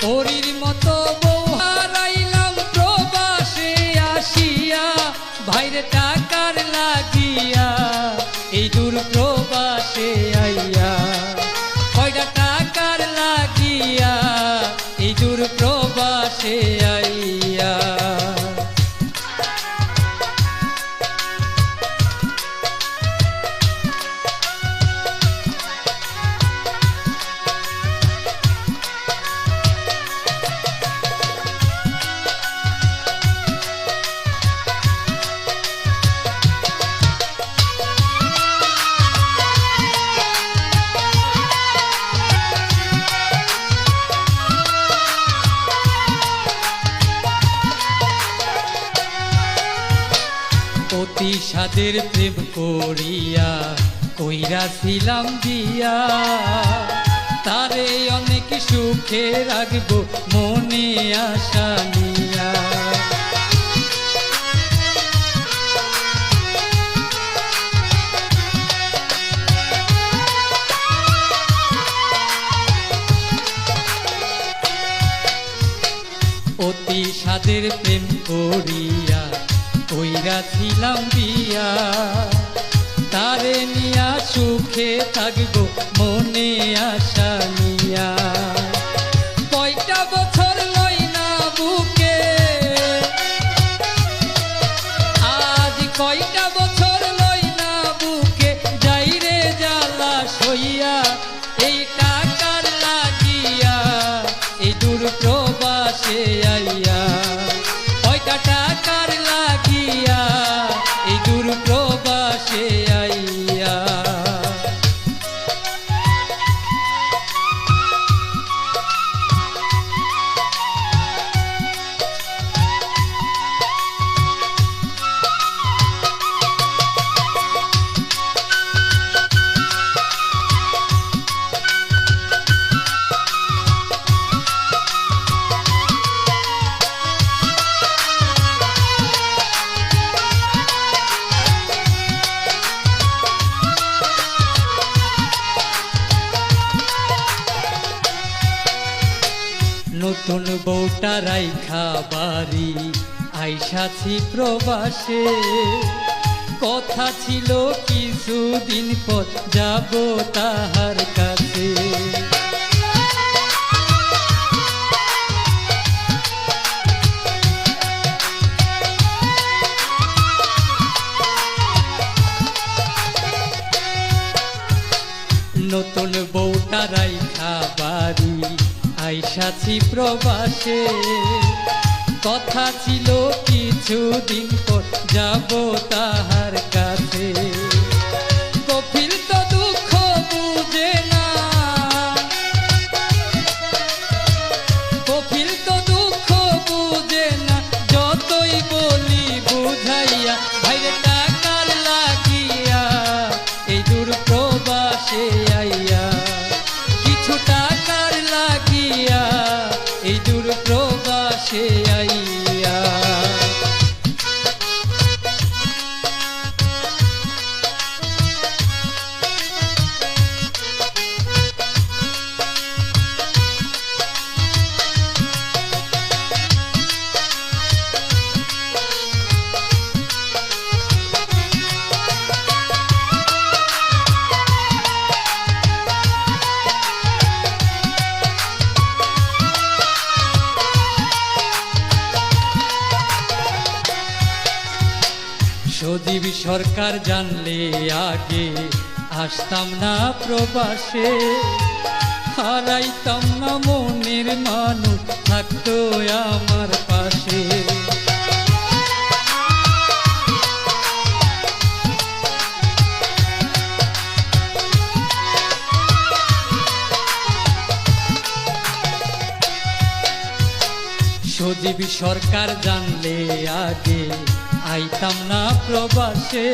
পরীর মতো বউ হারাইলাম প্রবাসে আসিয়া, ভাইরে টাকার লাগিয়া এই দূর প্রবাসে আইয়া, কয়টা টাকার লাগিয়া এই দূর প্রবাসে আইয়া। অতি সাদের প্রেম করিয়া কইরাছিলাম বিয়া, তারে অনেক সুখে রাখবো মনে আশা নিয়া। অতি সাদের প্রেম করিয়া কইরাছিলাম বিয়া, তারে নিয়া সুখে থাকবো মনে আশা নিয়া। কয়টা বছর লই না বুকে, আজ কয়টা বছর লই না বুকে, যাই রে জ্বালা সইয়া এই টাকার লাগিয়া এই দূর প্রবাসে আইয়া, কয়টা টাকার লাগিয়া এই দূর প্রবাসে আইয়া। নতুন বউটা রাইখা বাড়ি আইসাছি প্রবাসে, কথা ছিল কিছুদিন পর যাব তাহার কাছে। নতুন বউটা রাইখা বাড়ি আইসাছি প্রবাসে, কথা ছিল কিছুদিন পর যাব তাহার কাছে। কপিল তো দুঃখ বুঝে না, কপিল তো দুঃখ বুঝে না, যতই বলি বুঝাইয়া ভাইরে টাকার লাগিয়া এই দূর প্রবাসে আইয়া, কিছু টাকার লাগিয়া এই দূর প্রবাসে আইয়া। সজীব সরকার জানলে আগে আসতাম না প্রবাসে, হারাইতাম না মনের মানুষ থাকতো আমার পাশে। সজীব সরকার জানলে আগে আইতাম না প্রবাসে,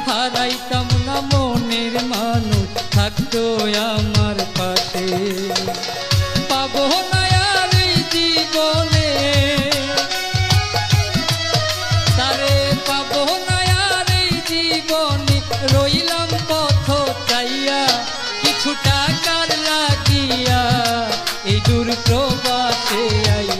হারাইতাম না মনের মানুষ থাকতো আমার পাশে। পাবো না আর এই জীবনে তারে, পাবো না আর এই জীবনে, রইলাম পথ চাইয়া কিছু টাকার লাগিয়া এই দূর প্রবাসে আই